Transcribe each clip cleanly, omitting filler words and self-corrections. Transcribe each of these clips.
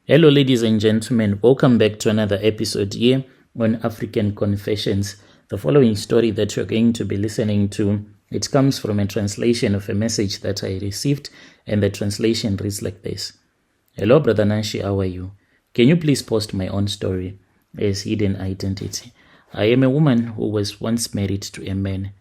Hello, ladies and gentlemen. Welcome back to another episode here on African Confessions. The following story that you're going to be listening to, it comes from a translation of a message that I received, and the translation reads like this. Hello, Brother Nashi, how are you? Can you please post my own story as hidden identity? I am a woman who was once married to a man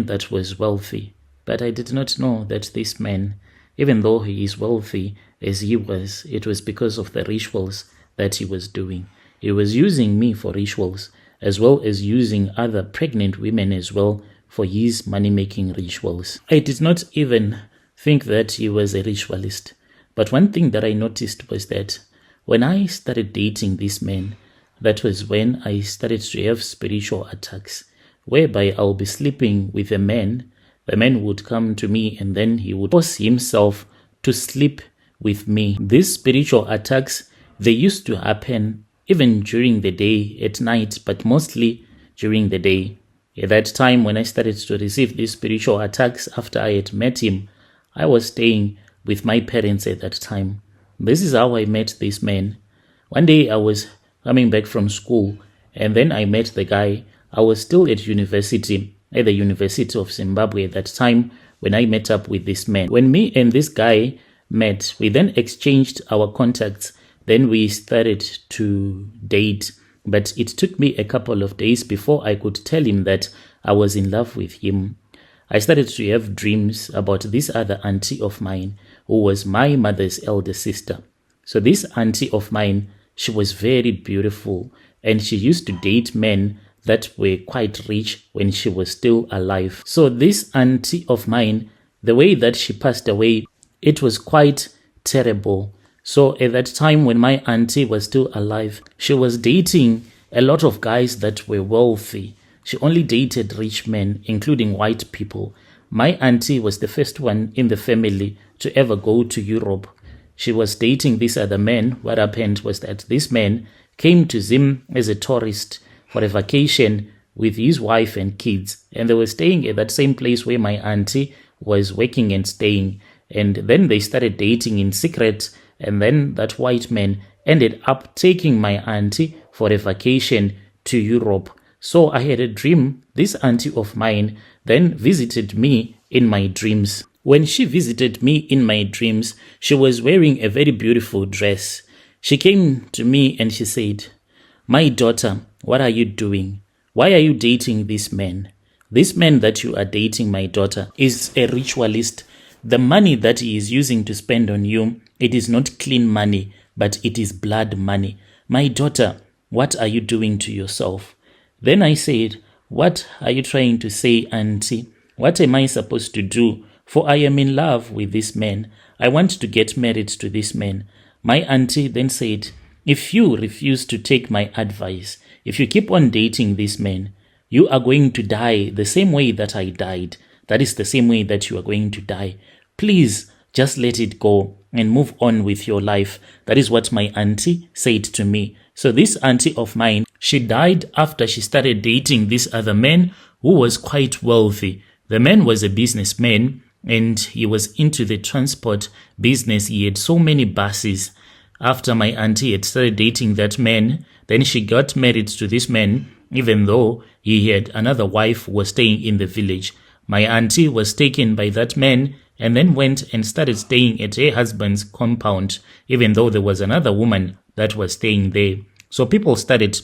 that was wealthy, but I did not know that this man, even though he is wealthy as he was, it was because of the rituals that he was doing. He was using me for rituals, as well as using other pregnant women as well for his money-making rituals. I did not even think that he was a ritualist. But one thing that I noticed was that when I started dating this man, that was when I started to have spiritual attacks, whereby I'll be sleeping with a man. The man would come to me and then he would force himself to sleep with me. These spiritual attacks, they used to happen even during the day, at night, but mostly during the day. At that time, when I started to receive these spiritual attacks after I had met him, I was staying with my parents at that time. This is how I met this man. One day I was coming back from school and then I met the guy. I was still at university, at the University of Zimbabwe at that time when I met up with this man. When me and this guy met, we then exchanged our contacts. Then we started to date, but it took me a couple of days before I could tell him that I was in love with him. I started to have dreams about this other auntie of mine who was my mother's elder sister. So this auntie of mine, she was very beautiful and she used to date men that were quite rich when she was still alive. So this auntie of mine, the way that she passed away, it was quite terrible. So at that time when my auntie was still alive, she was dating a lot of guys that were wealthy. She only dated rich men, including white people. My auntie was the first one in the family to ever go to Europe. She was dating this other man. What happened was that this man came to Zim as a tourist for a vacation with his wife and kids. And they were staying at that same place where my auntie was working and staying. And then they started dating in secret. And then that white man ended up taking my auntie for a vacation to Europe. So I had a dream. This auntie of mine then visited me in my dreams. When she visited me in my dreams, she was wearing a very beautiful dress. She came to me and she said, "My daughter, what are you doing? Why are you dating this man? This man that you are dating, my daughter, is a ritualist. The money that he is using to spend on you, it is not clean money, but it is blood money. My daughter, what are you doing to yourself?" Then I said, "What are you trying to say, auntie? What am I supposed to do? For I am in love with this man. I want to get married to this man." My auntie then said, "If you refuse to take my advice, if you keep on dating this man, you are going to die the same way that I died. That is the same way that you are going to die. Please just let it go and move on with your life." That is what my auntie said to me. So this auntie of mine, she died after she started dating this other man who was quite wealthy. The man was a businessman and he was into the transport business. He had so many buses. After my auntie had started dating that man, then she got married to this man, even though he had another wife who was staying in the village. My auntie was taken by that man and then went and started staying at her husband's compound, even though there was another woman that was staying there. So people started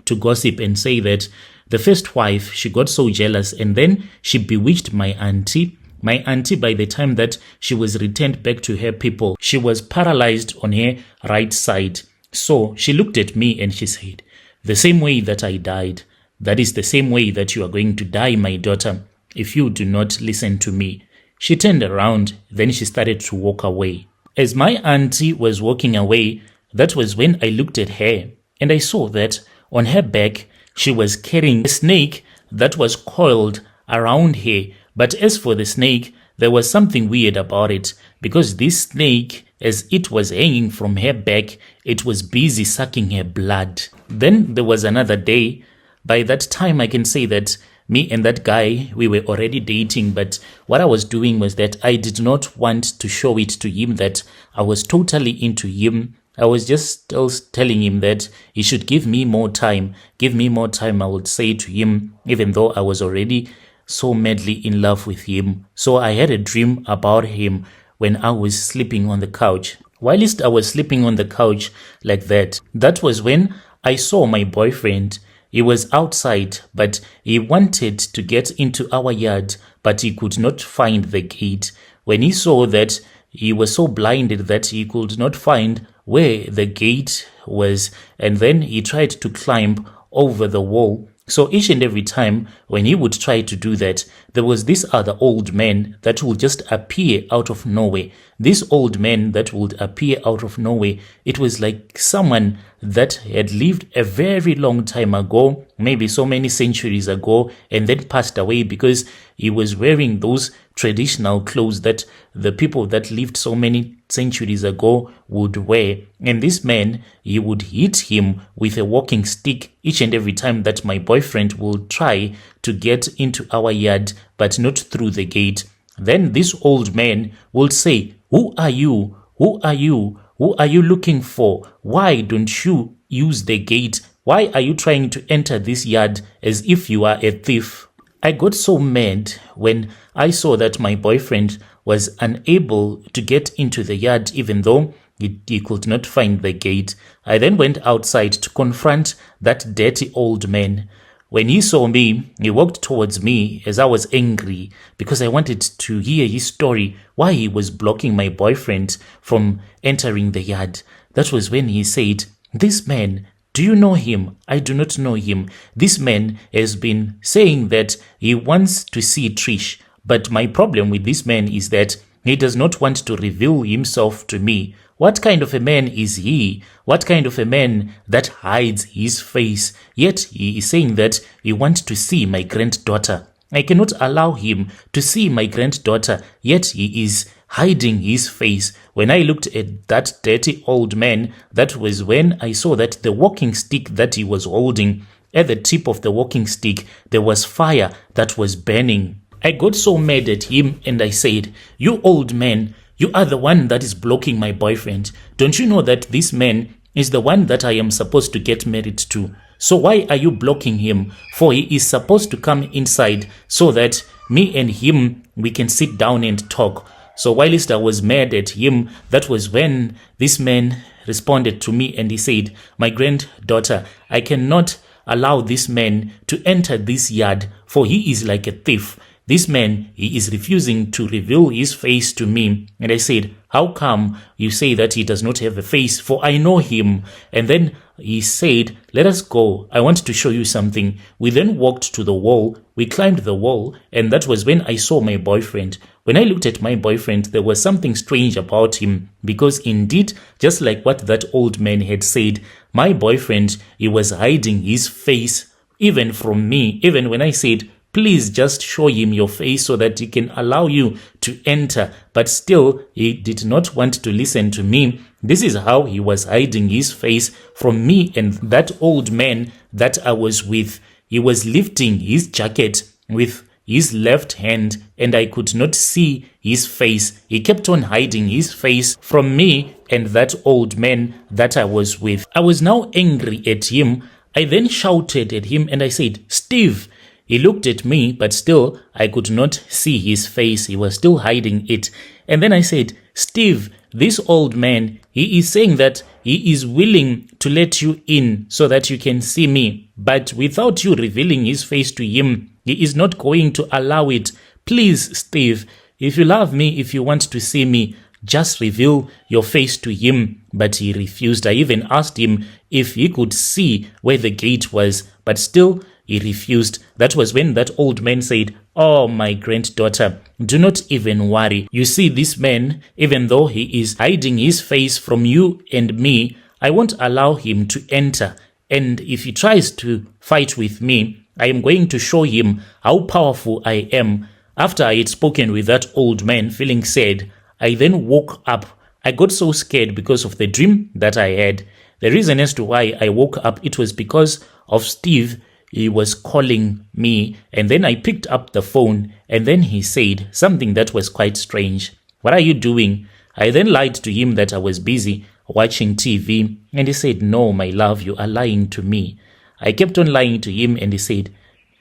to gossip and say that the first wife, she got so jealous and then she bewitched my auntie. My auntie, by the time that she was returned back to her people, she was paralyzed on her right side. So she looked at me and she said, "The same way that I died, that is the same way that you are going to die, my daughter, if you do not listen to me." She turned around, then she started to walk away. As my auntie was walking away, that was when I looked at her and I saw that on her back, she was carrying a snake that was coiled around her. But as for the snake, there was something weird about it, because this snake, as it was hanging from her back, it was busy sucking her blood. Then there was another day. By that time, I can say that me and that guy, we were already dating, but what I was doing was that I did not want to show it to him that I was totally into him. I was just still telling him that he should give me more time. Give me more time, I would say to him, even though I was already so madly in love with him. So I had a dream about him when I was sleeping on the couch. Whilst I was sleeping on the couch like that, that was when I saw my boyfriend. He was outside, but he wanted to get into our yard, but he could not find the gate. When he saw that, he was so blinded that he could not find where the gate was, and then he tried to climb over the wall. So each and every time when he would try to do that, there was this other old man that would just appear out of nowhere. This old man that would appear out of nowhere, it was like someone that had lived a very long time ago, maybe so many centuries ago, and then passed away because he was wearing those traditional clothes that the people that lived so many centuries ago would wear. And this man, he would hit him with a walking stick each and every time that my boyfriend will try to get into our yard, but not through the gate. Then this old man will say, "Who are you? Who are you? Who are you looking for? Why don't you use the gate? Why are you trying to enter this yard as if you are a thief?" I got so mad when I saw that my boyfriend was unable to get into the yard even though he could not find the gate. I then went outside to confront that dirty old man. When he saw me, he walked towards me as I was angry because I wanted to hear his story, why he was blocking my boyfriend from entering the yard. That was when he said, "This man, do you know him? I do not know him. This man has been saying that he wants to see Trish, but my problem with this man is that he does not want to reveal himself to me. What kind of a man is he? What kind of a man that hides his face? Yet he is saying that he wants to see my granddaughter. I cannot allow him to see my granddaughter, yet he is hiding his face." When I looked at that dirty old man, that was when I saw that the walking stick that he was holding, at the tip of the walking stick, there was fire that was burning. I got so mad at him and I said, "You old man, you are the one that is blocking my boyfriend. Don't you know that this man is the one that I am supposed to get married to? So why are you blocking him? For he is supposed to come inside so that me and him, we can sit down and talk." So whilst I was mad at him, that was when this man responded to me and he said, "My granddaughter, I cannot allow this man to enter this yard, for he is like a thief. This man, he is refusing to reveal his face to me." And I said, "How come you say that he does not have a face? For I know him." And then he said, "Let us go. I want to show you something." We then walked to the wall. We climbed the wall, and that was when I saw my boyfriend. When I looked at my boyfriend, there was something strange about him, because indeed, just like what that old man had said, my boyfriend, he was hiding his face even from me. Even when I said, "Please just show him your face so that he can allow you to enter," but still he did not want to listen to me. This is how he was hiding his face from me and that old man that I was with. He was lifting his jacket with his left hand and I could not see his face. He kept on hiding his face from me and that old man that I was with. I was now angry at him. I then shouted at him and I said, "Steve." He looked at me, but still I could not see his face. He was still hiding it. And then I said, "Steve, this old man, he is saying that he is willing to let you in so that you can see me. But without you revealing his face to him, he is not going to allow it. Please, Steve, if you love me, if you want to see me, just reveal your face to him." But he refused. I even asked him if he could see where the gate was, but still he refused. That was when that old man said, "Oh, my granddaughter, do not even worry. You see, this man, even though he is hiding his face from you and me, I won't allow him to enter. And if he tries to fight with me, I am going to show him how powerful I am." After I had spoken with that old man, feeling sad, I then woke up. I got so scared because of the dream that I had. The reason as to why I woke up, it was because of Steve. He was calling me, and then I picked up the phone, and then he said something that was quite strange. "What are you doing?" I then lied to him that I was busy. watching TV, and he said, "No, my love, you are lying to me." I kept on lying to him, and he said,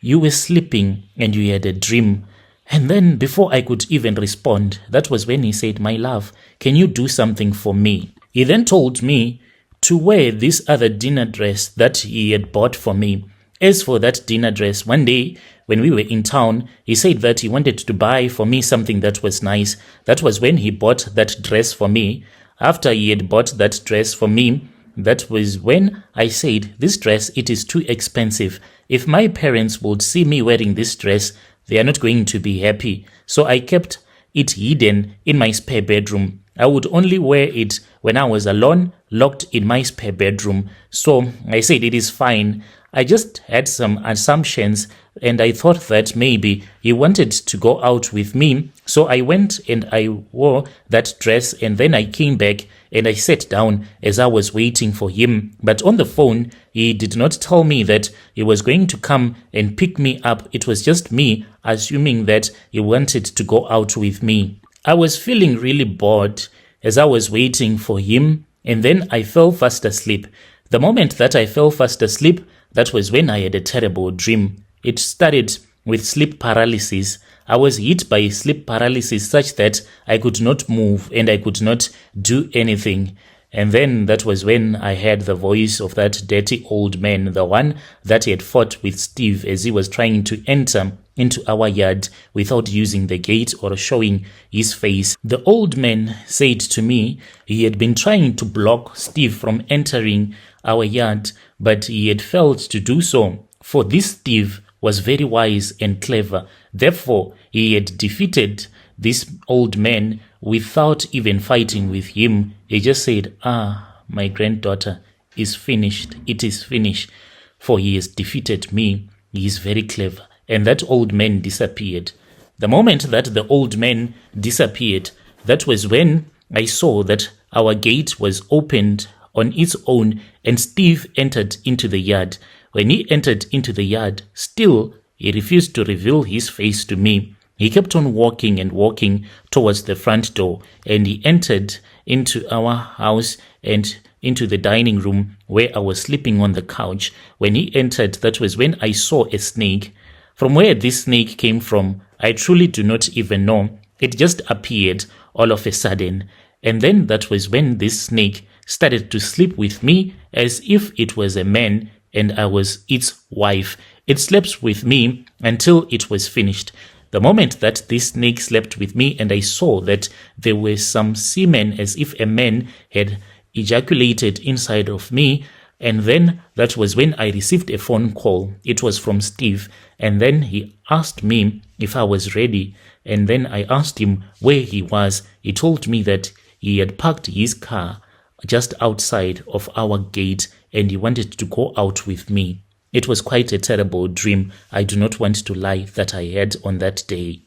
"You were sleeping and you had a dream." And then before I could even respond, that was when he said, "My love, can you do something for me?" He then told me to wear this other dinner dress that he had bought for me. As for that dinner dress, one day when we were in town, he said that he wanted to buy for me something that was nice. That was when he bought that dress for me. After he had bought that dress for me, that was when I said, "This dress, it is too expensive. If my parents would see me wearing this dress, they are not going to be happy." So I kept it hidden in my spare bedroom. I would only wear it when I was alone, locked in my spare bedroom. So I said, "It is fine." I just had some assumptions, and I thought that maybe he wanted to go out with me. So I went and I wore that dress, and then I came back and I sat down as I was waiting for him. But on the phone, he did not tell me that he was going to come and pick me up. It was just me assuming that he wanted to go out with me. I was feeling really bored as I was waiting for him, and then I fell fast asleep. The moment that I fell fast asleep, that was when I had a terrible dream. It started with sleep paralysis. I was hit by sleep paralysis such that I could not move and I could not do anything. And then that was when I heard the voice of that dirty old man, the one that had fought with Steve as he was trying to enter into our yard without using the gate or showing his face. The old man said to me he had been trying to block Steve from entering our yard, but he had failed to do so. For this Steve was very wise and clever. Therefore, he had defeated this old man without even fighting with him. He just said, my granddaughter is finished. It is finished. For he has defeated me. He is very clever. And that old man disappeared. The moment that the old man disappeared, that was when I saw that our gate was opened on its own and Steve entered into the yard. When he entered into the yard, still he refused to reveal his face to me. He kept on walking and walking towards the front door, and he entered into our house and into the dining room where I was sleeping on the couch. When he entered, that was when I saw a snake. From where this snake came from, I truly do not even know. It just appeared all of a sudden. And then that was when this snake started to sleep with me as if it was a man and I was its wife. It slept with me until it was finished. The moment that this snake slept with me and I saw that there were some semen as if a man had ejaculated inside of me, and then that was when I received a phone call. It was from Steve, and then he asked me if I was ready, and then I asked him where he was. He told me that he had parked his car just outside of our gate and he wanted to go out with me. It was quite a terrible dream. I do not want to lie that I had on that day.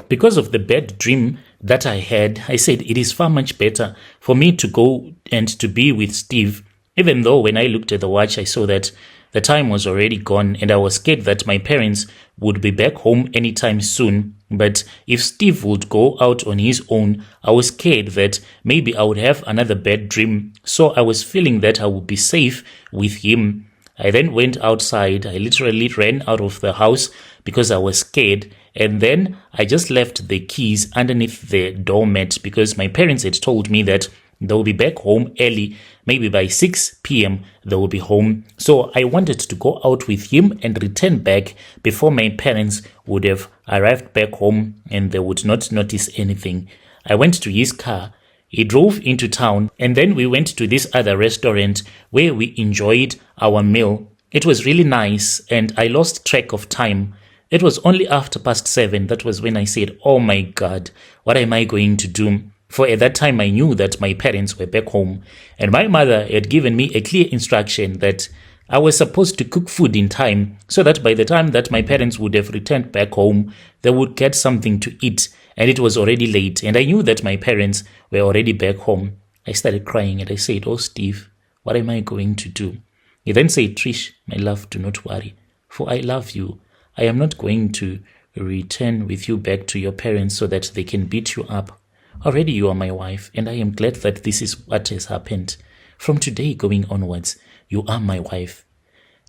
Because of the bad dream that I had, I said it is far much better for me to go and to be with Steve, even though when I looked at the watch, I saw that the time was already gone and I was scared that my parents would be back home anytime soon. But if Steve would go out on his own, I was scared that maybe I would have another bad dream. So I was feeling that I would be safe with him. I then went outside. I literally ran out of the house because I was scared. And then I just left the keys underneath the doormat because my parents had told me that they will be back home early, maybe by 6 p.m. they will be home. So I wanted to go out with him and return back before my parents would have arrived back home and they would not notice anything. I went to his car. He drove into town and then we went to this other restaurant where we enjoyed our meal. It was really nice and I lost track of time. It was only after past 7. That was when I said, oh my God, what am I going to do? For at that time, I knew that my parents were back home and my mother had given me a clear instruction that I was supposed to cook food in time so that by the time that my parents would have returned back home, they would get something to eat. And it was already late and I knew that my parents were already back home. I started crying and I said, oh, Steve, what am I going to do? He then said, Trish, my love, do not worry, for I love you. I am not going to return with you back to your parents so that they can beat you up. Already you are my wife, and I am glad that this is what has happened. From today going onwards, you are my wife.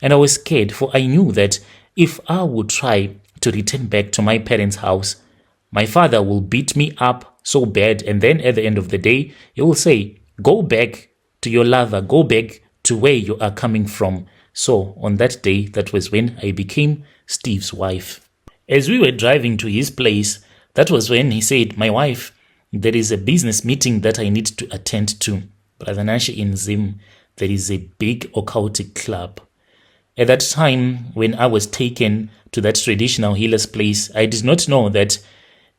And I was scared, for I knew that if I would try to return back to my parents' house, my father will beat me up so bad, and then at the end of the day, he will say, go back to your lover, go back to where you are coming from. So on that day, that was when I became Steve's wife. As we were driving to his place, that was when he said, my wife, there is a business meeting that I need to attend to. Brother Nashi in Zim, there is a big occultic club. At that time, when I was taken to that traditional healer's place, I did not know that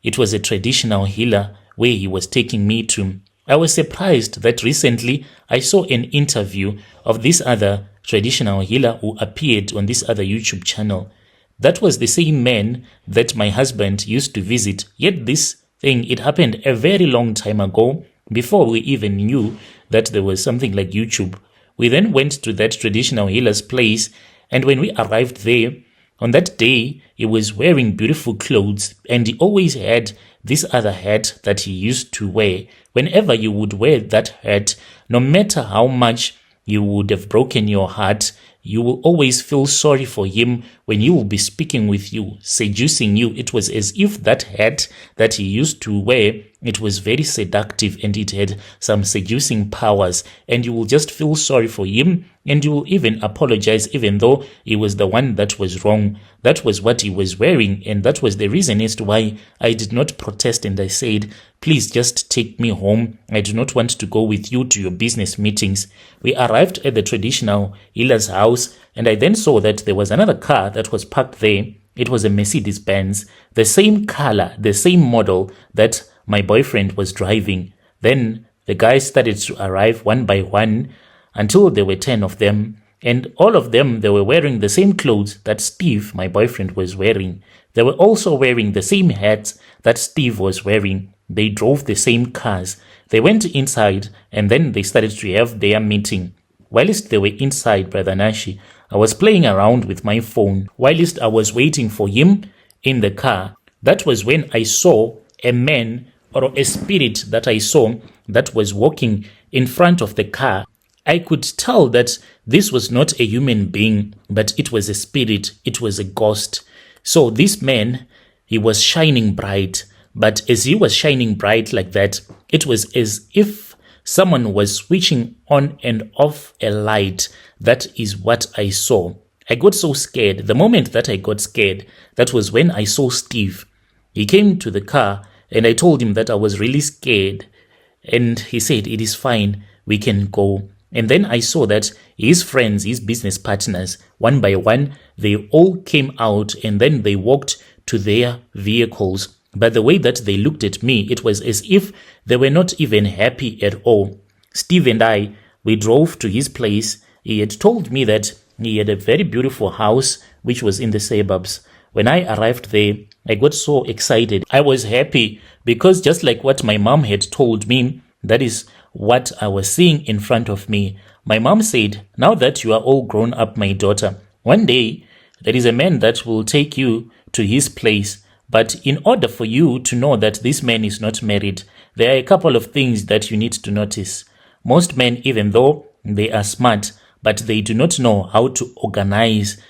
it was a traditional healer where he was taking me to. I was surprised that recently I saw an interview of this other traditional healer who appeared on this other YouTube channel. That was the same man that my husband used to visit. Yet this thing, it happened a very long time ago, before we even knew that there was something like YouTube. We then went to that traditional healer's place, and when we arrived there, on that day, he was wearing beautiful clothes, and he always had this other hat that he used to wear. Whenever you would wear that hat, no matter how much you would have broken your heart, you will always feel sorry for him when he will be speaking with you, seducing you. It was as if that hat that he used to wear, it was very seductive and it had some seducing powers, and you will just feel sorry for him, and you will even apologize even though he was the one that was wrong. That was what he was wearing, and that was the reason as to why I did not protest, and I said, please just take me home. I do not want to go with you to your business meetings. We arrived at the traditional healer's house, and I then saw that there was another car that was parked there. It was a Mercedes-Benz, the same color, the same model that my boyfriend was driving. Then the guys started to arrive one by one until there were 10 of them, and all of them, they were wearing the same clothes that Steve, my boyfriend, was wearing. They were also wearing the same hats that Steve was wearing. They drove the same cars. They went inside, and then they started to have their meeting. Whilst they were inside, Brother Nashi, I was playing around with my phone. Whilst I was waiting for him in the car, that was when I saw a man, or a spirit that I saw, that was walking in front of the car. I could tell that this was not a human being, but it was a spirit, it was a ghost. So this man, he was shining bright, but as he was shining bright like that, it was as if someone was switching on and off a light. That is what I saw. I got so scared. The moment that I got scared, that was when I saw Steve. He came to the car, and I told him that I was really scared. And he said, it is fine, we can go. And then I saw that his friends, his business partners, one by one, they all came out, and then they walked to their vehicles. But the way that they looked at me, it was as if they were not even happy at all. Steve and I, we drove to his place. He had told me that he had a very beautiful house, which was in the suburbs. When I arrived there, I got so excited. I was happy because just like what my mom had told me, that is what I was seeing in front of me. My mom said, now that you are all grown up, my daughter, one day there is a man that will take you to his place. But in order for you to know that this man is not married, there are a couple of things that you need to notice. Most men, even though they are smart, but they do not know how to organize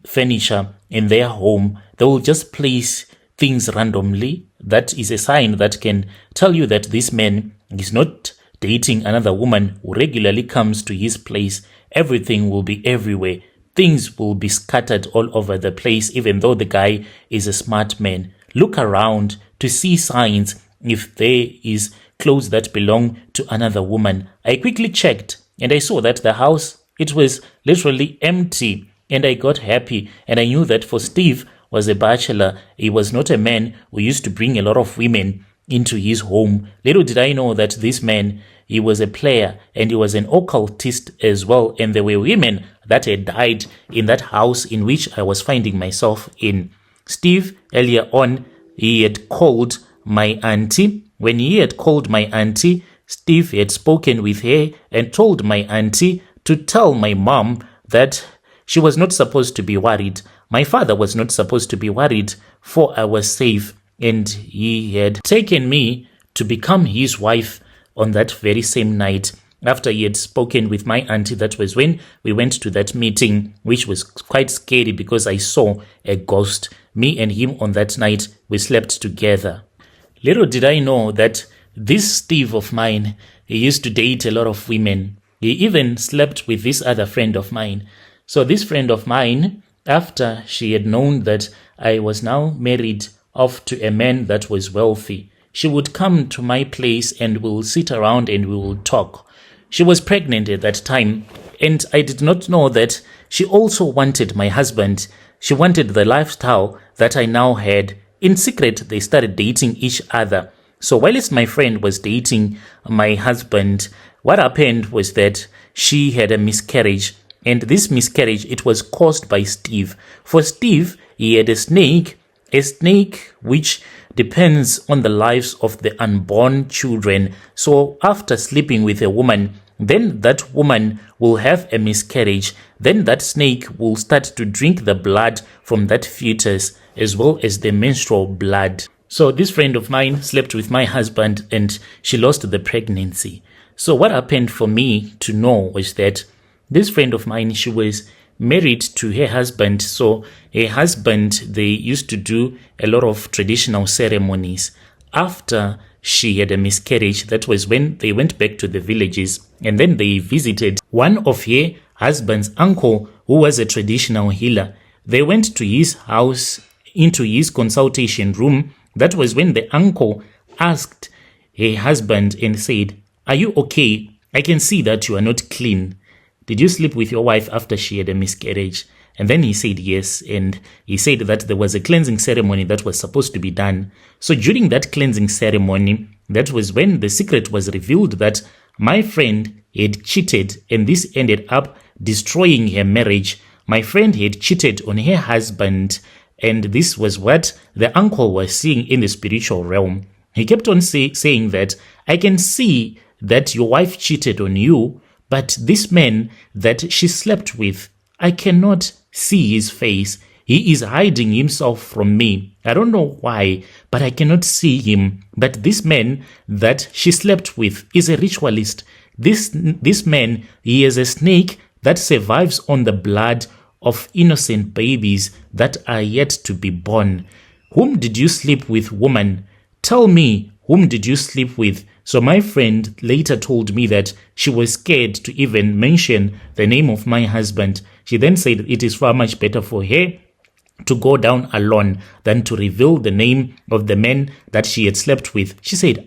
furniture in their home. They will just place things randomly. That is a sign that can tell you that this man is not dating another woman who regularly comes to his place. Everything will be everywhere. Things will be scattered all over the place, even though the guy is a smart man. Look around to see signs if there is clothes that belong to another woman. I quickly checked and I saw that the house, it was literally empty, and I got happy, and I knew that for Steve was a bachelor. He was not a man who used to bring a lot of women into his home. Little did I know that this man, he was a player, and he was an occultist as well, and there were women that had died in that house in which I was finding myself in. Steve, earlier on, he had called my auntie. When he had called my auntie, Steve had spoken with her and told my auntie to tell my mom that she was not supposed to be worried. My father was not supposed to be worried, for I was safe, and he had taken me to become his wife on that very same night. After he had spoken with my auntie, that was when we went to that meeting, which was quite scary because I saw a ghost. Me and him on that night, we slept together. Little did I know that this Steve of mine, he used to date a lot of women. He even slept with this other friend of mine. So this friend of mine, after she had known that I was now married off to a man that was wealthy, she would come to my place and we will sit around and we will talk. She was pregnant at that time, and I did not know that she also wanted my husband. She wanted the lifestyle that I now had. In secret, they started dating each other. So whilst my friend was dating my husband, what happened was that she had a miscarriage. And this miscarriage, it was caused by Steve. For Steve, he had a snake which depends on the lives of the unborn children. So after sleeping with a woman, then that woman will have a miscarriage. Then that snake will start to drink the blood from that fetus as well as the menstrual blood. So this friend of mine slept with my husband and she lost the pregnancy. So what happened for me to know was that this friend of mine, she was married to her husband. So her husband, they used to do a lot of traditional ceremonies. After she had a miscarriage, that was when they went back to the villages, and then they visited one of her husband's uncle who was a traditional healer. They went to his house, into his consultation room. That was when the uncle asked her husband and said, "Are you okay? I can see that you are not clean. Did you sleep with your wife after she had a miscarriage?" And then he said yes, and he said that there was a cleansing ceremony that was supposed to be done. So during that cleansing ceremony, that was when the secret was revealed that my friend had cheated, and this ended up destroying her marriage. My friend had cheated on her husband, and this was what the uncle was seeing in the spiritual realm. He kept on saying that, "I can see that your wife cheated on you, but this man that she slept with, I cannot see his face. He is hiding himself from me. I don't know why, but I cannot see him. But this man that she slept with is a ritualist. This man, he is a snake that survives on the blood of innocent babies that are yet to be born. Whom did you sleep with, woman? Tell me, whom did you sleep with?" So my friend later told me that she was scared to even mention the name of my husband. She then said it is far much better for her to go down alone than to reveal the name of the man that she had slept with. She said,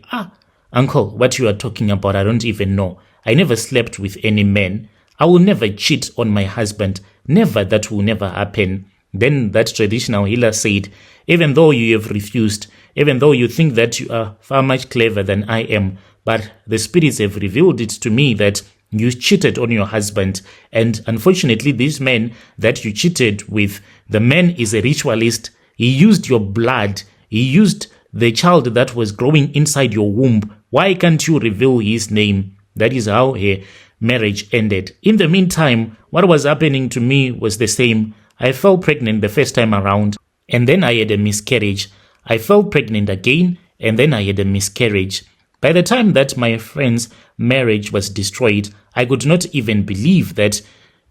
"Uncle, what you are talking about, I don't even know. I never slept with any man. I will never cheat on my husband. Never, that will never happen." Then that traditional healer said, "Even though you have refused, even though you think that you are far much clever than I am, but the spirits have revealed it to me that you cheated on your husband. And unfortunately, this man that you cheated with, the man is a ritualist. He used your blood. He used the child that was growing inside your womb. Why can't you reveal his name?" That is how her marriage ended. In the meantime, what was happening to me was the same. I fell pregnant the first time around, and then I had a miscarriage. I fell pregnant again, and then I had a miscarriage. By the time that my friend's marriage was destroyed, I could not even believe that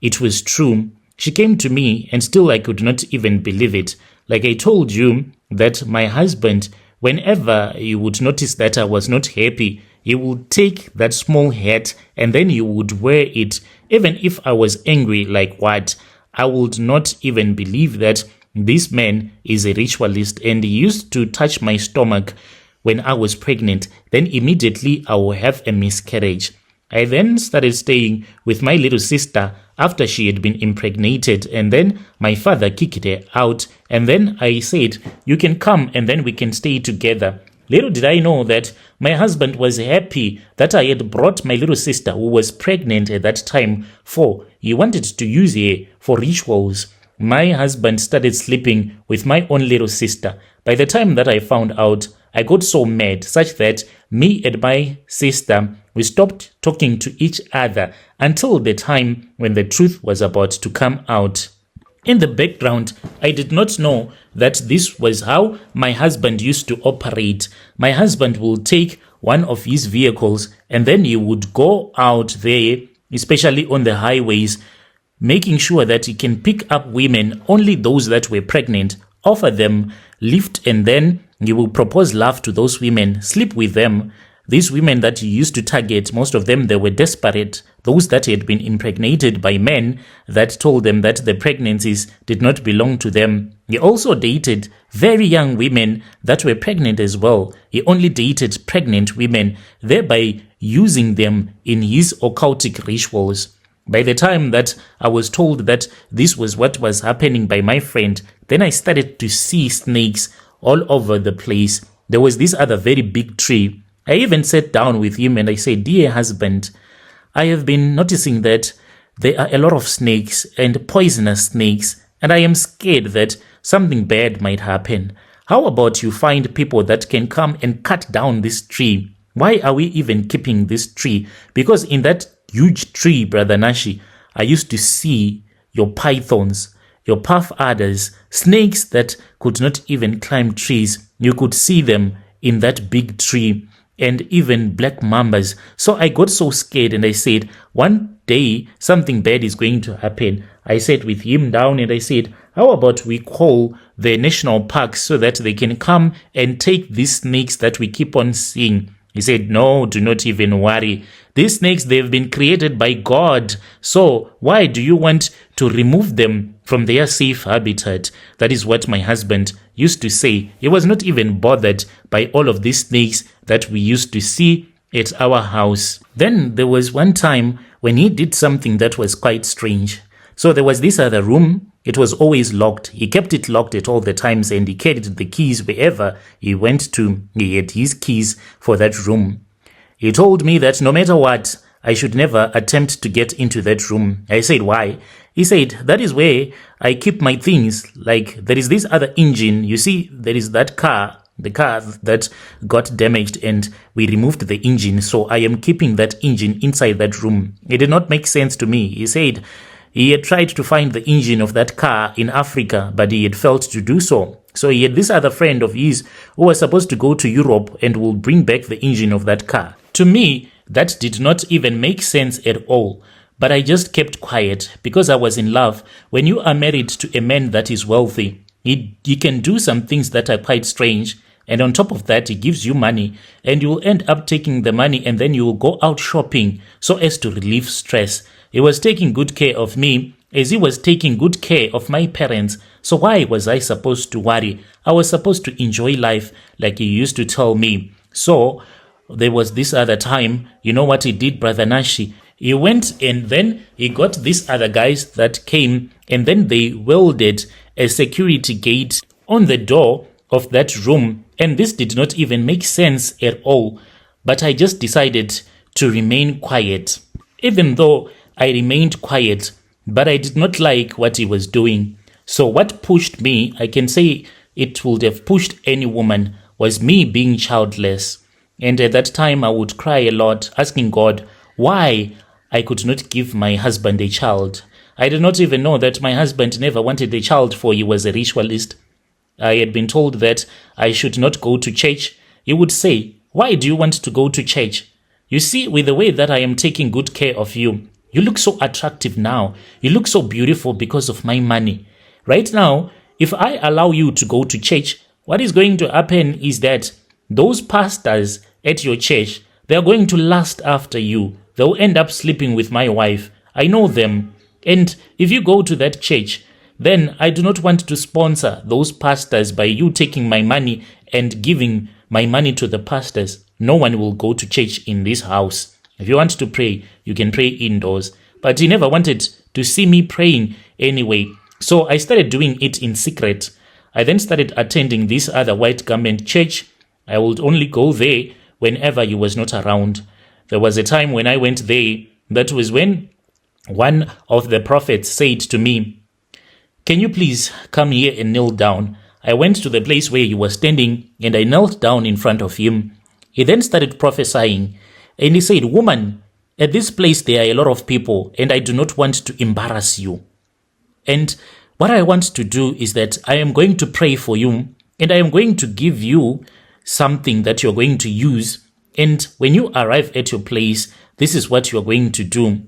it was true. She came to me, and still I could not even believe it. Like I told you, that my husband, whenever he would notice that I was not happy, he would take that small hat and then he would wear it. Even if I was angry like what, I would not even believe that this man is a ritualist, and he used to touch my stomach when I was pregnant. Then immediately I will have a miscarriage. I then started staying with my little sister after she had been impregnated, and then my father kicked her out, and then I said, "You can come and then we can stay together." Little did I know that my husband was happy that I had brought my little sister, who was pregnant at that time, for he wanted to use her for rituals. My husband started sleeping with my own little sister. By the time that I found out, I got so mad, such that me and my sister, we stopped talking to each other until the time when the truth was about to come out. In the background, I did not know that this was how my husband used to operate. My husband will take one of his vehicles, and then he would go out there, especially on the highways, making sure that he can pick up women, only those that were pregnant, offer them lift, and then he will propose love to those women, sleep with them. These women that he used to target, most of them, they were desperate. Those that had been impregnated by men that told them that the pregnancies did not belong to them. He also dated very young women that were pregnant as well. He only dated pregnant women, thereby using them in his occultic rituals. By the time that I was told that this was what was happening by my friend, then I started to see snakes all over the place. There was this other very big tree. I even sat down with him and I said, "Dear husband, I have been noticing that there are a lot of snakes and poisonous snakes, and I am scared that something bad might happen. How about you find people that can come and cut down this tree? Why are we even keeping this tree? Because in that huge tree, Brother Nashi, I used to see your pythons, your puff adders, snakes that could not even climb trees. You could see them in that big tree, and even black mambas." So I got so scared and I said, one day something bad is going to happen. I sat with him down and I said, how about we call the national parks so that they can come and take these snakes that we keep on seeing? He said, "No, do not even worry. These snakes, they've been created by God. So why do you want to remove them from their safe habitat?" That is what my husband used to say. He was not even bothered by all of these snakes that we used to see at our house. Then there was one time when he did something that was quite strange. So there was this other room. It was always locked. He kept it locked at all the times, and he carried the keys wherever he went to. He had his keys for that room. He told me that no matter what, I should never attempt to get into that room. I said, "Why?" He said, "That is where I keep my things. Like, there is this other engine. You see, there is that car, the car that got damaged, and we removed the engine. So I am keeping that engine inside that room." It did not make sense to me. He said he had tried to find the engine of that car in Africa, but he had failed to do so. So he had this other friend of his who was supposed to go to Europe and will bring back the engine of that car. To me, that did not even make sense at all. But I just kept quiet because I was in love. When you are married to a man that is wealthy, he can do some things that are quite strange. And on top of that, he gives you money, and you will end up taking the money and then you will go out shopping so as to relieve stress. He was taking good care of me as he was taking good care of my parents. So why was I supposed to worry? I was supposed to enjoy life like he used to tell me. So there was this other time, you know what he did, Brother Nashi? He went and then he got these other guys that came, and then they welded a security gate on the door of that room. And this did not even make sense at all. But I just decided to remain quiet. Even though I remained quiet, but I did not like what he was doing. So what pushed me, I can say it would have pushed any woman, was me being childless. And at that time I would cry a lot, asking God why I could not give my husband a child. I did not even know that my husband never wanted a child, for he was a ritualist. I had been told that I should not go to church. He would say, "Why do you want to go to church? You see, with the way that I am taking good care of you, you look so attractive now. You look so beautiful because of my money. Right now, if I allow you to go to church, what is going to happen is that those pastors at your church, they are going to lust after you. They'll end up sleeping with my wife. I know them. And if you go to that church, then I do not want to sponsor those pastors by you taking my money and giving my money to the pastors. No one will go to church in this house. If you want to pray, you can pray indoors." But he never wanted to see me praying anyway. So I started doing it in secret. I then started attending this other white garment church. I would only go there whenever he was not around. There was a time when I went there, that was when one of the prophets said to me, "Can you please come here and kneel down?" I went to the place where he was standing and I knelt down in front of him. He then started prophesying and he said, "Woman, at this place there are a lot of people and I do not want to embarrass you. And what I want to do is that I am going to pray for you and I am going to give you something that you're going to use. And when you arrive at your place, this is what you're going to do.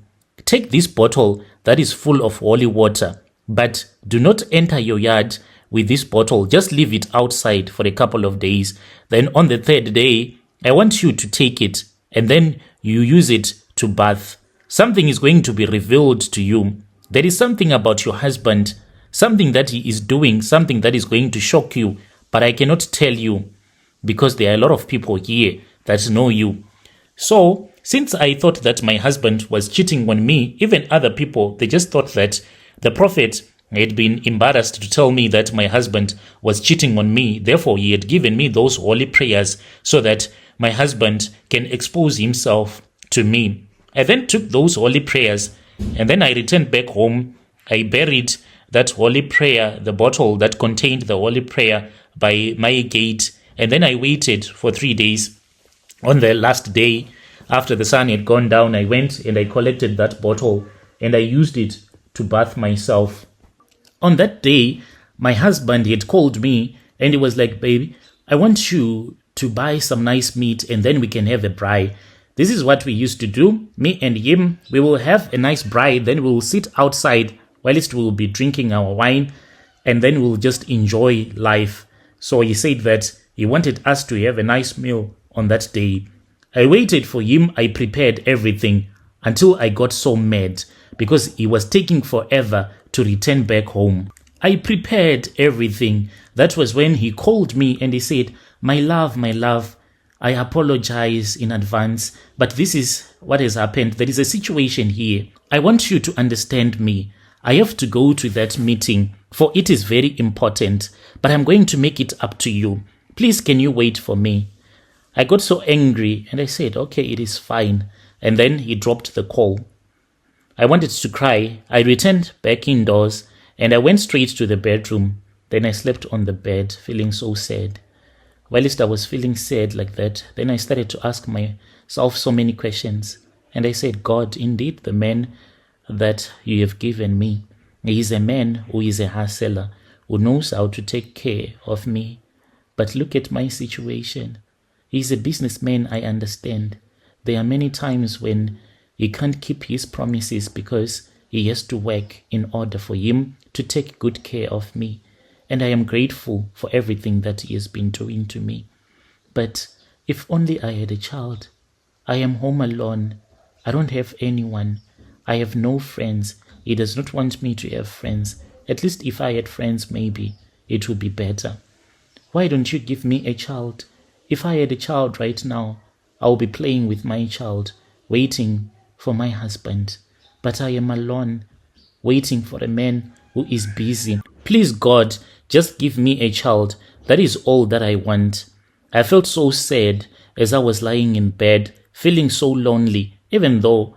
Take this bottle that is full of holy water, but do not enter your yard with this bottle. Just leave it outside for a couple of days. Then on the third day, I want you to take it and then you use it to bath. Something is going to be revealed to you. There is something about your husband, something that he is doing, something that is going to shock you, but I cannot tell you because there are a lot of people here that know you. So, since I thought that my husband was cheating on me, even other people, they just thought that the prophet had been embarrassed to tell me that my husband was cheating on me. Therefore, he had given me those holy prayers so that my husband can expose himself to me. I then took those holy prayers and then I returned back home. I buried that holy prayer, the bottle that contained the holy prayer, by my gate. And then I waited for 3 days. On the last day, after the sun had gone down, I went and I collected that bottle and I used it to bath myself. On that day, my husband had called me and he was like, baby, I want you to buy some nice meat and then we can have a braai. This is what we used to do, me and him. We will have a nice braai, then we will sit outside whilst we will be drinking our wine and then we'll just enjoy life. So he said that he wanted us to have a nice meal on that day. I waited for him. I prepared everything until I got so mad because he was taking forever to return back home. I prepared everything. That was when he called me and he said, my love, I apologize in advance, but this is what has happened. There is a situation here. I want you to understand me. I have to go to that meeting, for it is very important, but I'm going to make it up to you. Please, can you wait for me? I got so angry and I said, okay, it is fine. And then he dropped the call. I wanted to cry. I returned back indoors and I went straight to the bedroom. Then I slept on the bed, feeling so sad. Whilst I was feeling sad like that, then I started to ask myself so many questions. And I said, God, indeed, the man that you have given me, he is a man who is a hustler, who knows how to take care of me. But look at my situation. He is a businessman, I understand. There are many times when he can't keep his promises because he has to work in order for him to take good care of me. And I am grateful for everything that he has been doing to me. But if only I had a child. I am home alone. I don't have anyone. I have no friends. He does not want me to have friends. At least if I had friends, maybe it would be better. Why don't you give me a child? If I had a child right now, I will be playing with my child, waiting for my husband. But I am alone, waiting for a man who is busy. Please, God, just give me a child. That is all that I want. I felt so sad as I was lying in bed, feeling so lonely. Even though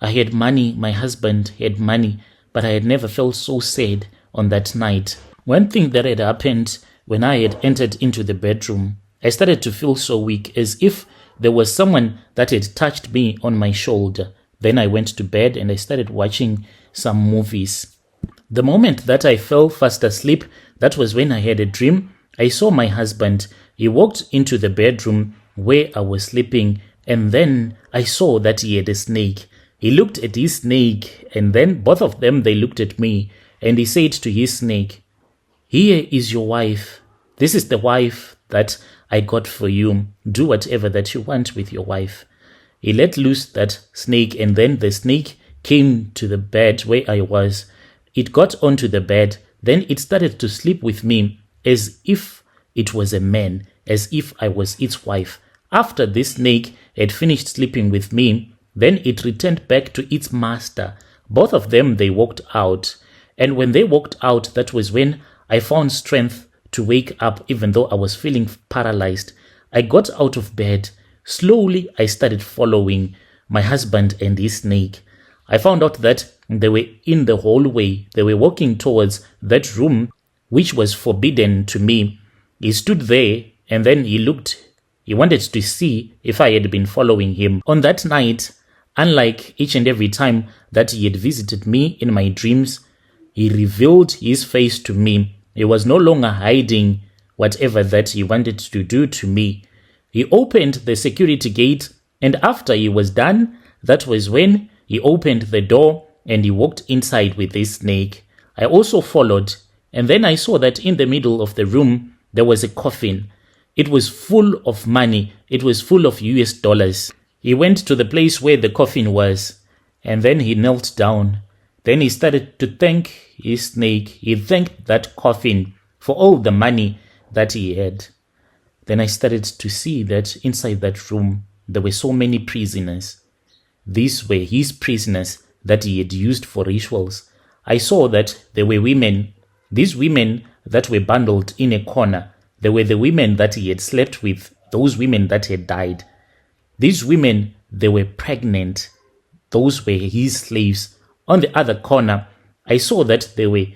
I had money, my husband had money, but I had never felt so sad on that night. One thing that had happened when I had entered into the bedroom, I started to feel so weak, as if there was someone that had touched me on my shoulder. Then I went to bed and I started watching some movies. The moment that I fell fast asleep, that was when I had a dream. I saw my husband. He walked into the bedroom where I was sleeping, and then I saw that he had a snake. He looked at his snake, and then both of them, they looked at me, and he said to his snake, here is your wife. This is the wife that I got for you. Do whatever that you want with your wife. He let loose that snake, and then the snake came to the bed where I was. It got onto the bed, then it started to sleep with me as if it was a man, as if I was its wife. After this snake had finished sleeping with me, then it returned back to its master. Both of them, they walked out. And when they walked out, that was when I found strength to wake up, even though I was feeling paralyzed. I got out of bed. Slowly, I started following my husband and his snake. I found out that they were in the hallway. They were walking towards that room, which was forbidden to me. He stood there and then he looked. He wanted to see if I had been following him. On that night, unlike each and every time that he had visited me in my dreams, he revealed his face to me. He was no longer hiding whatever that he wanted to do to me. He opened the security gate, and after he was done, that was when he opened the door and he walked inside with this snake. I also followed, and then I saw that in the middle of the room, there was a coffin. It was full of money. It was full of US dollars. He went to the place where the coffin was, and then he knelt down. Then he started to thank his snake. He thanked that coffin for all the money that he had. Then I started to see that inside that room, there were so many prisoners. These were his prisoners that he had used for rituals. I saw that there were women, these women that were bundled in a corner. They were the women that he had slept with, those women that had died. These women, they were pregnant. Those were his slaves. On the other corner, I saw that they were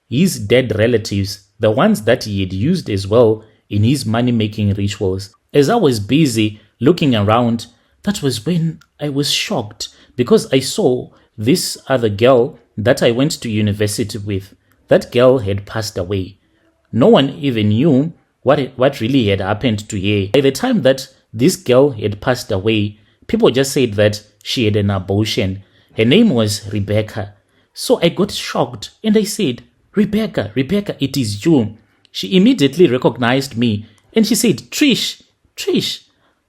his dead relatives, the ones that he had used as well in his money-making rituals. As I was busy looking around, that was when I was shocked because I saw this other girl that I went to university with. That girl had passed away. No one even knew what really had happened to her. By the time that this girl had passed away, people just said that she had an abortion. Her name was Rebecca. So I got shocked and I said, Rebecca, it is you. She immediately recognized me and she said, Trish,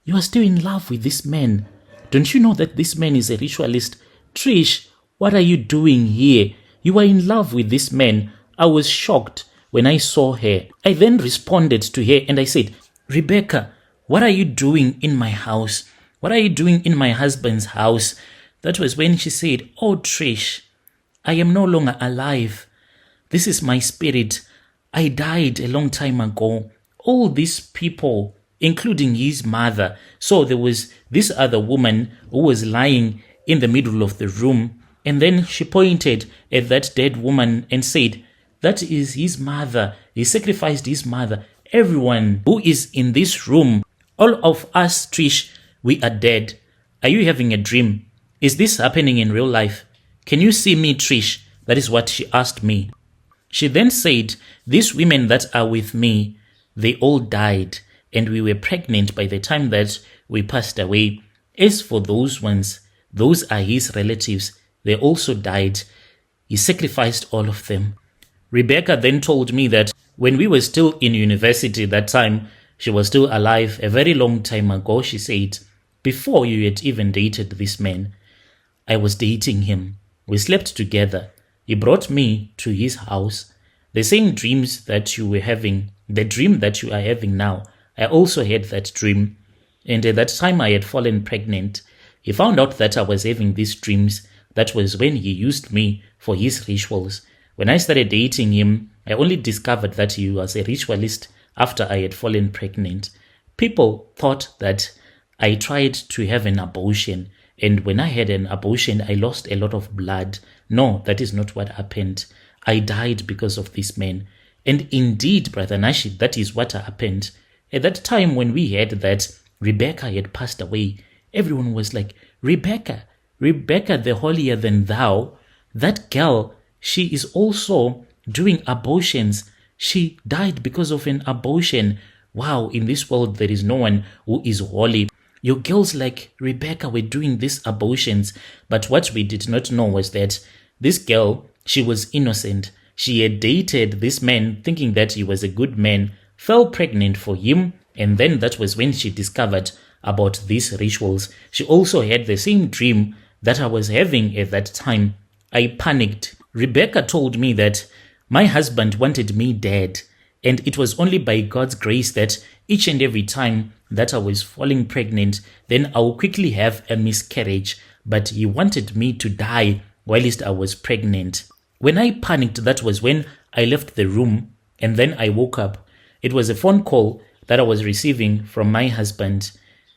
you are still in love with this man. Don't you know that this man is a ritualist? Trish, what are you doing here? You are in love with this man. I was shocked when I saw her. I then responded to her and I said, Rebecca, what are you doing in my house? What are you doing in my husband's house? That was when she said, oh, Trish, I am no longer alive. This is my spirit. I died a long time ago. All these people, including his mother. So there was this other woman who was lying in the middle of the room. And then she pointed at that dead woman and said, that is his mother. He sacrificed his mother. Everyone who is in this room, all of us, Trish, we are dead. Are you having a dream? Is this happening in real life? Can you see me, Trish? That is what she asked me. She then said, these women that are with me, they all died, and we were pregnant by the time that we passed away. As for those ones, those are his relatives. They also died. He sacrificed all of them. Rebecca then told me that when we were still in university that time, she was still alive a very long time ago, she said, before you had even dated this man. I was dating him. We slept together. He brought me to his house. The same dreams that you were having, the dream that you are having now, I also had that dream. And at that time I had fallen pregnant. He found out that I was having these dreams. That was when he used me for his rituals. When I started dating him, I only discovered that he was a ritualist after I had fallen pregnant. People thought that I tried to have an abortion, and when I had an abortion, I lost a lot of blood. No, that is not what happened. I died because of this man. And indeed, Brother Nashi, that is what happened. At that time when we heard that Rebecca had passed away, everyone was like, Rebecca, the holier than thou, that girl, she is also doing abortions. She died because of an abortion. Wow, in this world there is no one who is holy. Your girls like Rebecca were doing these abortions, but what we did not know was that this girl, she was innocent. She had dated this man thinking that he was a good man, fell pregnant for him, and then that was when she discovered about these rituals. She also had the same dream that I was having at that time. I panicked. Rebecca told me that my husband wanted me dead, and it was only by God's grace that each and every time that I was falling pregnant, then I would quickly have a miscarriage, but he wanted me to die whilst I was pregnant. When I panicked, that was when I left the room, and then I woke up. It was a phone call that I was receiving from my husband.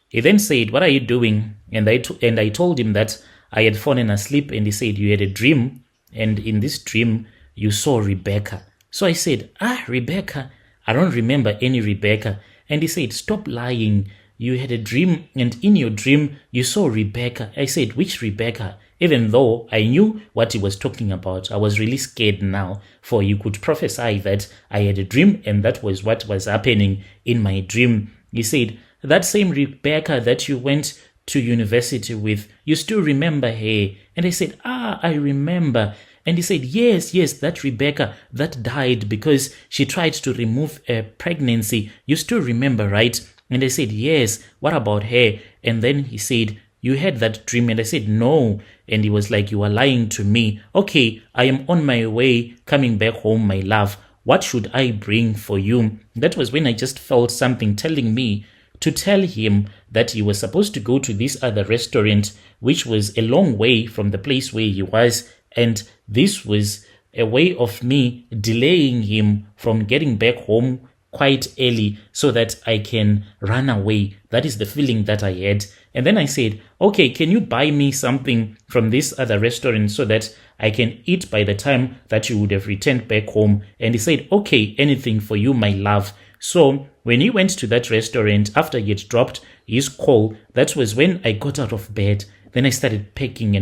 He then said, what are you doing? And I told him that I had fallen asleep, and he said, you had a dream, and in this dream, you saw Rebecca. So I said, Rebecca, I don't remember any Rebecca. And he said, stop lying. You had a dream, and in your dream, you saw Rebecca. I said, which Rebecca? Even though I knew what he was talking about, I was really scared now, for you could prophesy that I had a dream, and that was what was happening in my dream. He said, that same Rebecca that you went to university with, you still remember her? And I said, I remember. And he said, yes, that Rebecca that died because she tried to remove a pregnancy. You still remember, right? And I said, yes, what about her? And then he said, you had that dream. And I said, no. And he was like, you are lying to me. Okay, I am on my way coming back home, my love. What should I bring for you? That was when I just felt something telling me to tell him that he was supposed to go to this other restaurant, which was a long way from the place where he was. And this was a way of me delaying him from getting back home quite early so that I can run away. That is the feeling that I had. And then I said, okay, can you buy me something from this other restaurant so that I can eat by the time that you would have returned back home? And he said, okay, anything for you, my love. So when he went to that restaurant, after he had dropped his call, that was when I got out of bed. Then I started packing,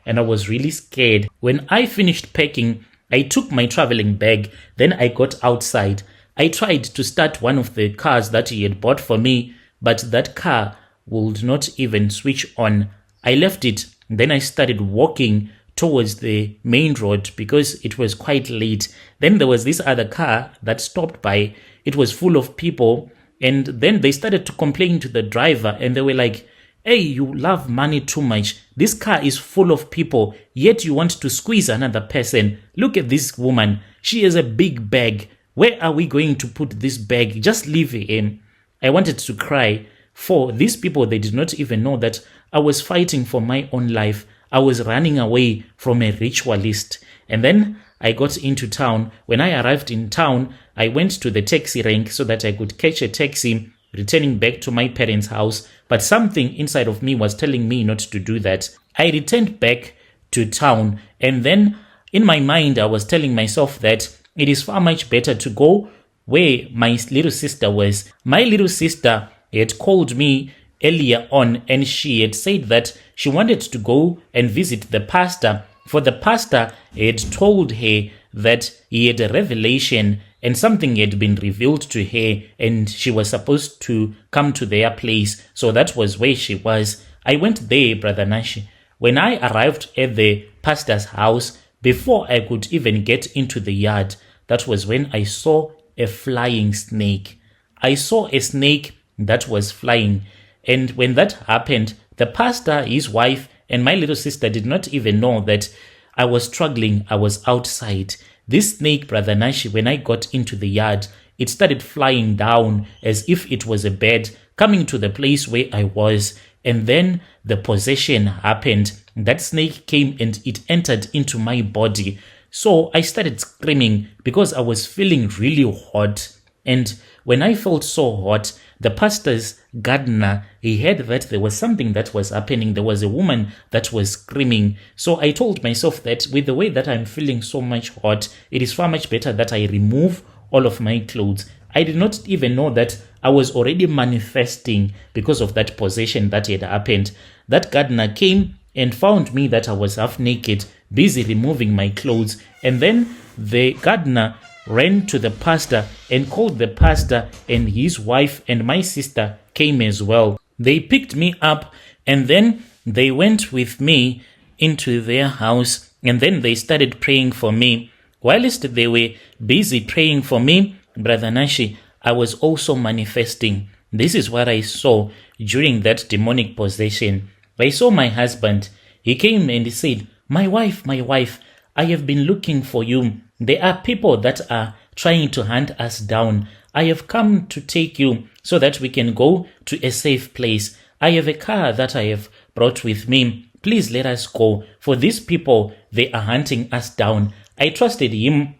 and I was really scared. When I finished packing, I took my traveling bag. Then I got outside. I tried to start one of the cars that he had bought for me, but that car would not even switch on. I left it. Then I started walking towards the main road because it was quite late. Then there was this other car that stopped by. It was full of people. And then they started to complain to the driver, and they were like, hey, you love money too much. This car is full of people, yet you want to squeeze another person. Look at this woman. She has a big bag. Where are we going to put this bag? Just leave him. I wanted to cry. For these people, they did not even know that I was fighting for my own life. I was running away from a ritualist. And then I got into town. When I arrived in town, I went to the taxi rank so that I could catch a taxi returning back to my parents' house. But something inside of me was telling me not to do that. I returned back to town, and then in my mind, I was telling myself that it is far much better to go where my little sister was. My little sister had called me earlier on, and she had said that she wanted to go and visit the pastor, for the pastor had told her that he had a revelation and something had been revealed to her, and she was supposed to come to their place. So that was where she was. I went there, Brother Nashi. When I arrived at the pastor's house, before I could even get into the yard, that was when I saw a flying snake. I saw a snake that was flying. And when that happened, the pastor, his wife, and my little sister did not even know that I was struggling. I was outside. This snake, Brother Nashi, when I got into the yard, it started flying down as if it was a bird, coming to the place where I was. And then the possession happened. That snake came and it entered into my body. So I started screaming because I was feeling really hot. And when I felt so hot, the pastor's gardener, he heard that there was something that was happening. There was a woman that was screaming. So I told myself that with the way that I'm feeling so much hot, it is far much better that I remove all of my clothes. I did not even know that I was already manifesting because of that possession that had happened. That gardener came and found me that I was half naked, busy removing my clothes. And then the gardener ran to the pastor and called the pastor, and his wife and my sister came as well. They picked me up, and then they went with me into their house, and then they started praying for me. Whilst they were busy praying for me, Brother Nashi, I was also manifesting. This is what I saw during that demonic possession. I saw my husband. He came and he said, my wife, I have been looking for you. There are people that are trying to hunt us down. I have come to take you so that we can go to a safe place. I have a car that I have brought with me. Please let us go. For these people, they are hunting us down. I trusted him.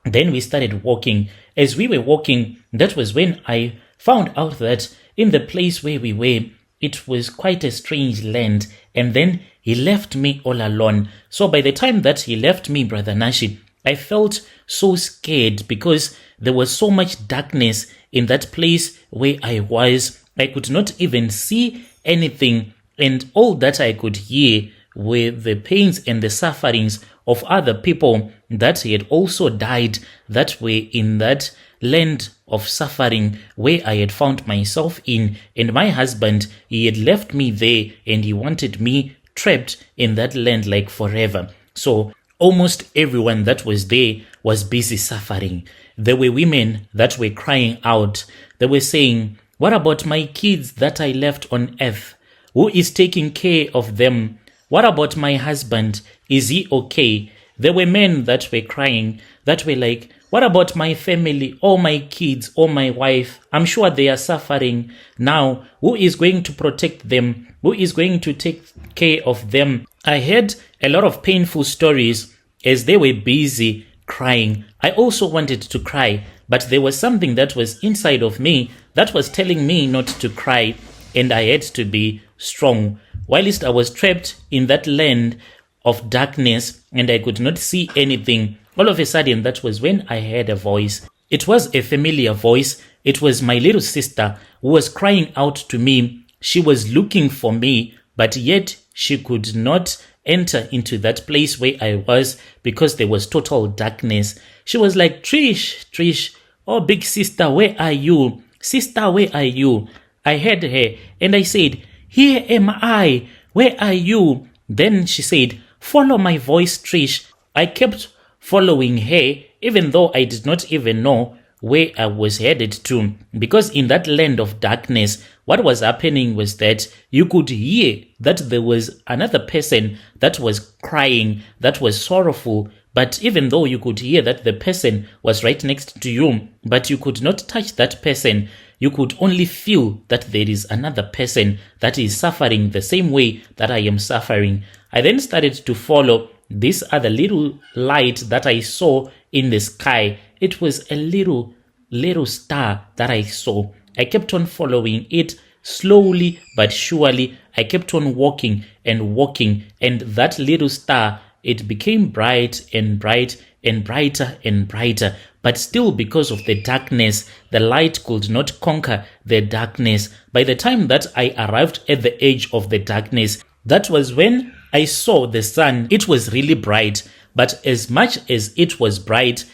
Then we started walking. As we were walking, that was when I found out that in the place where we were, it was quite a strange land. And then he left me all alone. So by the time that he left me, Brother Nashi, I felt so scared because there was so much darkness in that place where I was. I could not even see anything, and all that I could hear were the pains and the sufferings of other people that had also died that were in that land of suffering where I had found myself in. And my husband, he had left me there and he wanted me trapped in that land like forever. So almost everyone that was there was busy suffering. There were women that were crying out. They were saying, what about my kids that I left on earth? Who is taking care of them? What about my husband? Is he okay? There were men that were crying, that were like, what about my family, or my kids, or my wife? I'm sure they are suffering now. Who is going to protect them? Who is going to take care of them? I heard a lot of painful stories as they were busy crying. I also wanted to cry, but there was something that was inside of me that was telling me not to cry, and I had to be strong. Whilst I was trapped in that land of darkness and I could not see anything, all of a sudden that was when I heard a voice. It was a familiar voice. It was my little sister who was crying out to me. She was looking for me, but yet she could not enter into that place where I was because there was total darkness. She was like, Trish, oh big sister, where are you? Sister, where are you? I heard her and I said, here am I, where are you? Then she said, follow my voice, Trish. I kept following her even though I did not even know where I was headed to, because in that land of darkness, what was happening was that you could hear that there was another person that was crying, that was sorrowful, but even though you could hear that the person was right next to you, but you could not touch that person, you could only feel that there is another person that is suffering the same way that I am suffering. I then started to follow this other little light that I saw in the sky. It was a little star that I saw. I kept on following it slowly but surely. I kept on walking, and that little star, it became bright and bright and brighter and brighter. But still, because of the darkness, the light could not conquer the darkness. By the time that I arrived at the edge of the darkness, that was when I saw the sun. It was really bright, but as much as it was bright,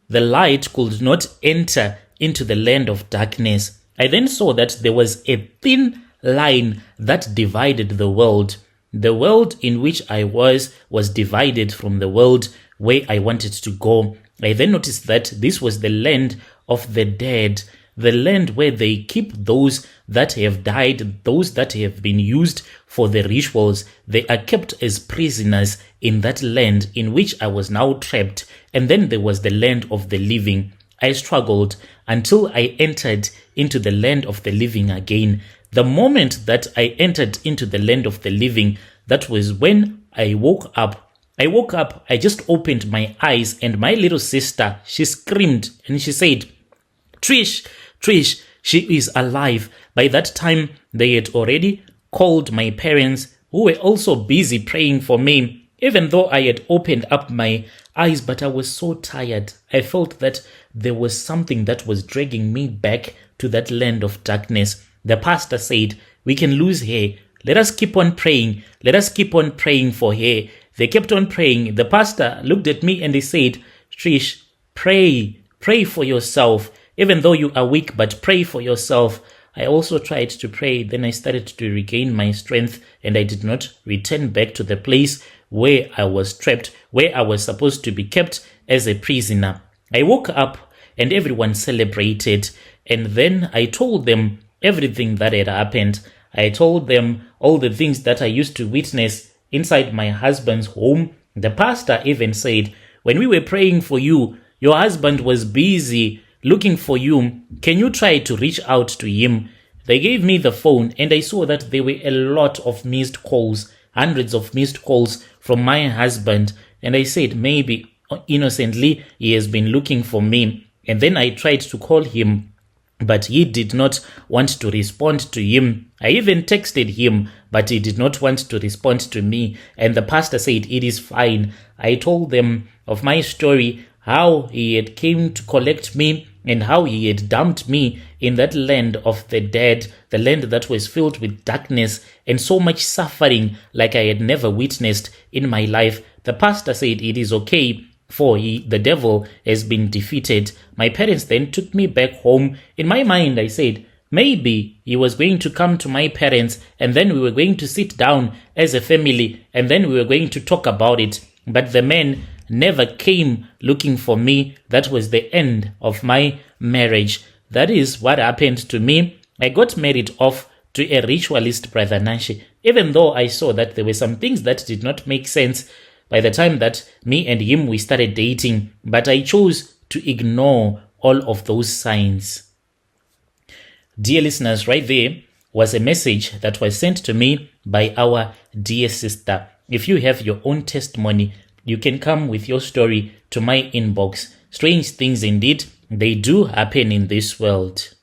the light could not enter into the land of darkness. I then saw that there was a thin line that divided the world. The world in which I was divided from the world where I wanted to go. I then noticed that this was the land of the dead, the land where they keep those that have died, those that have been used for the rituals. They are kept as prisoners in that land in which I was now trapped. And then there was the land of the living. I struggled until I entered into the land of the living again. The moment that I entered into the land of the living, that was when I woke up. I just opened my eyes, and my little sister, she screamed and she said, Trish, she is alive. By that time, they had already called my parents, who were also busy praying for me. Even though I had opened up my eyes, but I was so tired. I felt that there was something that was dragging me back to that land of darkness. The pastor said, we can lose her. Let us keep on praying. Let us keep on praying for her. They kept on praying. The pastor looked at me and he said, Trish, pray for yourself. Even though you are weak, but pray for yourself. I also tried to pray. Then I started to regain my strength, and I did not return back to the place where I was trapped, where I was supposed to be kept as a prisoner. I woke up and everyone celebrated, and then I told them everything that had happened. I told them all the things that I used to witness inside my husband's home. The pastor even said, when we were praying for you, your husband was busy looking for you. Can you try to reach out to him? They gave me the phone, and I saw that there were a lot of missed calls, hundreds of missed calls from my husband. And I said, maybe innocently he has been looking for me. And then I tried to call him, but he did not want to respond to him. I even texted him, but he did not want to respond to me. And the pastor said, it is fine. I told them of my story, how he had came to collect me and how he had dumped me in that land of the dead, the land that was filled with darkness and so much suffering like I had never witnessed in my life. The pastor said it is okay, for the devil has been defeated. My parents then took me back home. In my mind, I said, maybe he was going to come to my parents and then we were going to sit down as a family and then we were going to talk about it. But the man never came looking for me. That was the end of my marriage. That is what happened to me. I got married off to a ritualist, Brother Nashi, even though I saw that there were some things that did not make sense by the time that me and him, we started dating, but I chose to ignore all of those signs. Dear listeners, right there was a message that was sent to me by our dear sister. If you have your own testimony, you can come with your story to my inbox. Strange things indeed, they do happen in this world.